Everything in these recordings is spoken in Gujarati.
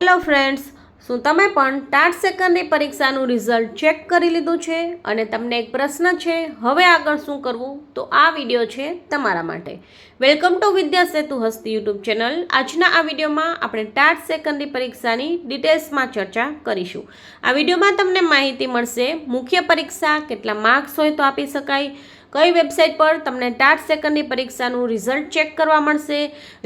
હેલો ફ્રેન્ડ્સ, શું તમે પણ ટાટ સેકન્ડની પરીક્ષાનું રિઝલ્ટ ચેક કરી લીધું છે અને તમને એક પ્રશ્ન છે હવે આગળ શું કરવું? તો આ વિડીયો છે તમારા માટે. Welcome to Vidya Setu Hasti YouTube channel. આજના આ વિડીયોમાં આપણે ટાટ સેકન્ડની પરીક્ષાની ડિટેલ્સમાં ચર્ચા કરીશું. આ વિડીયોમાં તમને માહિતી મળશે મુખ્ય પરીક્ષા કેટલા માર્ક્સ હોય તો આપી શકાય, કઈ વેબસાઇટ પર તમને ટાટ સેકન્ડની પરીક્ષાનું રિઝલ્ટ ચેક કરવા મળશે,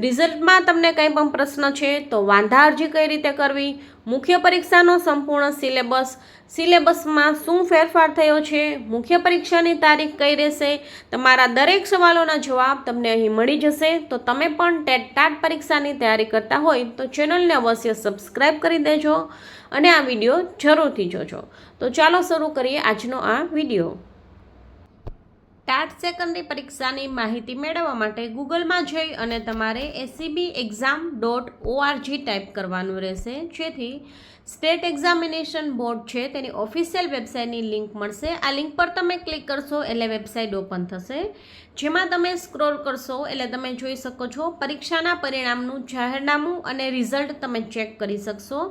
રિઝલ્ટમાં તમને કંઈ પણ પ્રશ્ન છે તો વાંધા અરજી કઈ રીતે કરવી, મુખ્ય પરીક્ષાનો સંપૂર્ણ સિલેબસમાં શું ફેરફાર થયો છે, મુખ્ય પરીક્ષાની તારીખ કઈ રહેશે, તમારા દરેક સવાલોના જવાબ તમને અહીં મળી જશે. તો તમે પણ ટાટ પરીક્ષાની તૈયારી કરતા હોય તો ચેનલને અવશ્ય સબસ્ક્રાઈબ કરી દેજો અને આ વિડીયો જરૂરથી જોજો. તો ચાલો શરૂ કરીએ આજનો આ વિડીયો. ટાટ સેકન્ડની પરીક્ષાની માહિતી મેળવવા માટે ગૂગલમાં જઈ અને તમારે SCBexam.org ટાઈપ કરવાનું રહેશે, જેથી સ્ટેટ એક્ઝામિનેશન બોર્ડ છે તેની ઓફિશિયલ વેબસાઇટની લિંક મળશે. આ લિંક પર તમે ક્લિક કરશો એટલે વેબસાઇટ ઓપન થશે, જેમાં તમે સ્ક્રોલ કરશો એટલે તમે જોઈ શકો છો પરીક્ષાના પરિણામનું જાહેરનામું અને રિઝલ્ટ તમે ચેક કરી શકશો.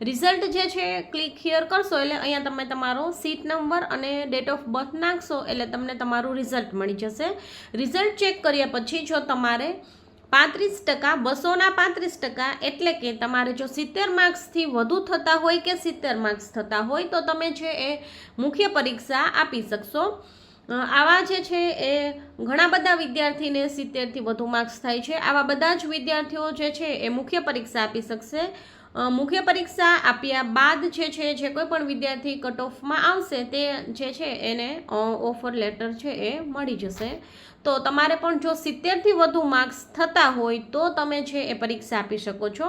રિઝલ્ટ જે છે ક્લિક હિયર કરશો એટલે અહીંયા તમે તમારો સીટ નંબર અને ડેટ ઓફ બર્થ નાખશો એટલે તમને તમારું રિઝલ્ટ મળી જશે. રિઝલ્ટ ચેક કર્યા પછી જો તમારે 35%, 235%, એટલે કે તમારે જો 70 માર્ક્સથી વધુ થતા હોય કે 70 માર્ક્સ થતા હોય તો તમે છે એ મુખ્ય પરીક્ષા આપી શકશો. આવા જે છે એ ઘણા બધા વિદ્યાર્થીને 70થી વધુ માર્ક્સ થાય છે. આવા બધા જ વિદ્યાર્થીઓ જે છે એ મુખ્ય પરીક્ષા આપી શકશે. મુખ્ય પરીક્ષા આપ્યા બાદ જે કોઈ પણ વિદ્યાર્થી કટ ઓફમાં આવશે તે જે છે એને ઓફર લેટર છે એ મળી જશે. તો તમારે પણ જો 70થી વધુ માર્ક્સ થતા હોય તો તમે છે એ પરીક્ષા આપી શકો છો.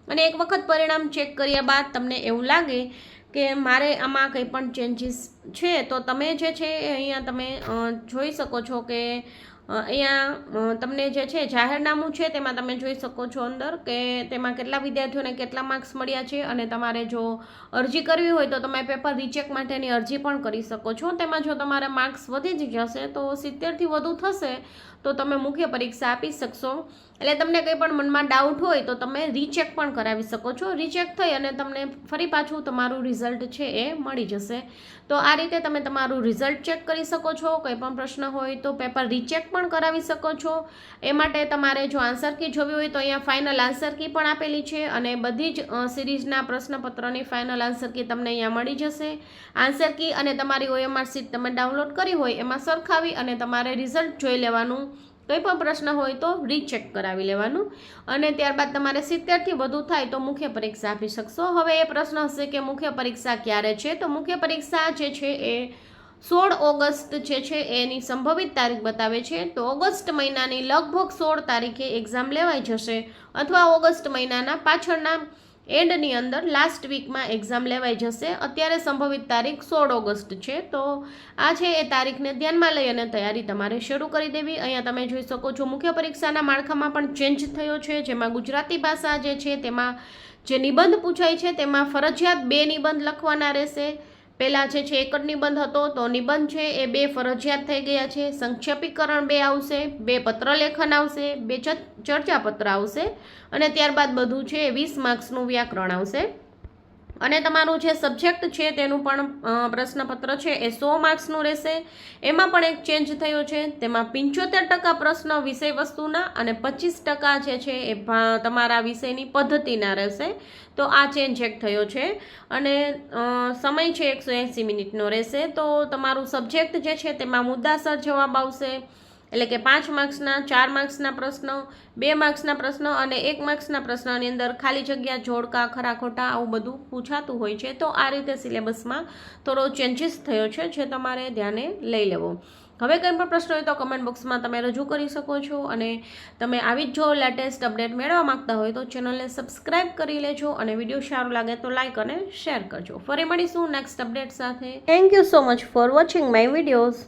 અને એક વખત પરિણામ ચેક કર્યા બાદ તમને એવું લાગે કે મારે આમાં કંઈ પણ ચેન્જીસ છે તો તમે જે છે અહીંયા તમે જોઈ શકો છો કે અહીંયા તમને જે છે જાહેરનામું છે તેમાં તમે જોઈ શકો છો અંદર કે તેમાં કેટલા વિદ્યાર્થીઓને કેટલા માર્ક્સ મળ્યા છે. અને તમારે જો અરજી કરવી હોય તો તમે પેપર રીચેક માટેની અરજી પણ કરી શકો છો. તેમાં જો તમારે માર્ક્સ વધી જશે તો 70થી વધુ થશે તો તમે મુખ્ય પરીક્ષા આપી શકશો. એટલે તમને કંઈ પણ મનમાં ડાઉટ હોય તો તમે રીચેક પણ કરાવી શકો છો. રીચેક થઈ અને તમને ફરી પાછું તમારું રિઝલ્ટ છે એ મળી જશે. તો આ રીતે તમે તમારું રિઝલ્ટ ચેક કરી શકો છો. કંઈ પણ પ્રશ્ન હોય તો પેપર રીચેક પણ કરાવી શકો છો. એ માટે તમારે જો આન્સર કી જોવી હોય તો અહીંયા ફાઇનલ આન્સર કી પણ આપેલી છે અને બધી જ સિરીઝના પ્રશ્નપત્રની ફાઇનલ આન્સર કી તમને અહીંયા મળી જશે. આન્સર કી અને તમારી OMR શીટ તમે ડાઉનલોડ કરી હોય એમાં સરખાવી અને તમારે રિઝલ્ટ જોઈ લેવાનું. કંઈ પણ પ્રશ્ન હોય તો રીચેક કરાવી લેવાનું અને ત્યારબાદ તમારે 70થી વધુ થાય તો મુખ્ય પરીક્ષા આપી શકશો. હવે એ પ્રશ્ન હશે કે મુખ્ય પરીક્ષા ક્યારે છે? તો મુખ્ય પરીક્ષા જે છે એ 16 ઓગસ્ટ જે છે એની સંભવિત તારીખ બતાવે છે. તો ઓગસ્ટ મહિનાની લગભગ 16 તારીખે એક્ઝામ લેવાઈ જશે અથવા ઓગસ્ટ મહિનાના પાછળના એન્ડની અંદર લાસ્ટ વીકમાં એક્ઝામ લેવાઈ જશે. અત્યારે સંભવિત તારીખ 16 ઓગસ્ટ છે. તો આ છે એ તારીખને ધ્યાનમાં લઈ અને તૈયારી તમારે શરૂ કરી દેવી. અહીંયા તમે જોઈ શકો છો મુખ્ય પરીક્ષાના માળખામાં પણ ચેન્જ થયો છે, જેમાં ગુજરાતી ભાષા જે છે તેમાં જે નિબંધ પૂછાય છે તેમાં ફરજિયાત 2 નિબંધ લખવાના રહેશે. પહેલાં જે છે એક જ નિબંધ હતો તો નિબંધ છે એ 2 ફરજિયાત થઈ ગયા છે. સંક્ષેપીકરણ 2 આવશે, 2 પત્રલેખન આવશે, 2 ચર્ચાપત્ર આવશે અને ત્યારબાદ બધું છે 20 માર્ક્સનું વ્યાકરણ આવશે. અને તમારું જે સબ્જેક્ટ છે તેનું પણ પ્રશ્નપત્ર છે એ 100 માર્ક્સનું રહેશે. એમાં પણ એક ચેન્જ થયો છે, તેમાં 75% પ્રશ્ન વિષય વસ્તુના અને 25% જે છે એ તમારા વિષયની પદ્ધતિના રહેશે. તો આ ચેન્જ એક થયો છે અને સમય છે 180 મિનિટનો રહેશે. તો તમારું સબ્જેક્ટ જે છે તેમાં મુદ્દાસર જવાબ આવશે, એટલે કે 5 માર્ક્સના 4 માર્ક્સના પ્રશ્નો, 2 માર્ક્સના પ્રશ્નો અને 1 માર્ક્સના પ્રશ્નની અંદર ખાલી જગ્યા, જોડકા, ખરા ખોટા આવું બધું પૂછાતું હોય છે. તો આ રીતે સિલેબસમાં થોડો ચેન્જીસ થયો છે જે તમારે ધ્યાને લઈ લેવો. હવે કંઈ પણ પ્રશ્ન હોય તો કમેન્ટ બોક્સમાં તમે રજૂ કરી શકો છો અને તમે આવી જ જો લેટેસ્ટ અપડેટ મેળવવા માંગતા હોય તો ચેનલને સબસ્ક્રાઈબ કરી લેજો અને વિડીયો સારું લાગે તો લાઇક અને શેર કરજો. ફરી મળીશું નેક્સ્ટ અપડેટ સાથે. Thank you so much for watching my videos.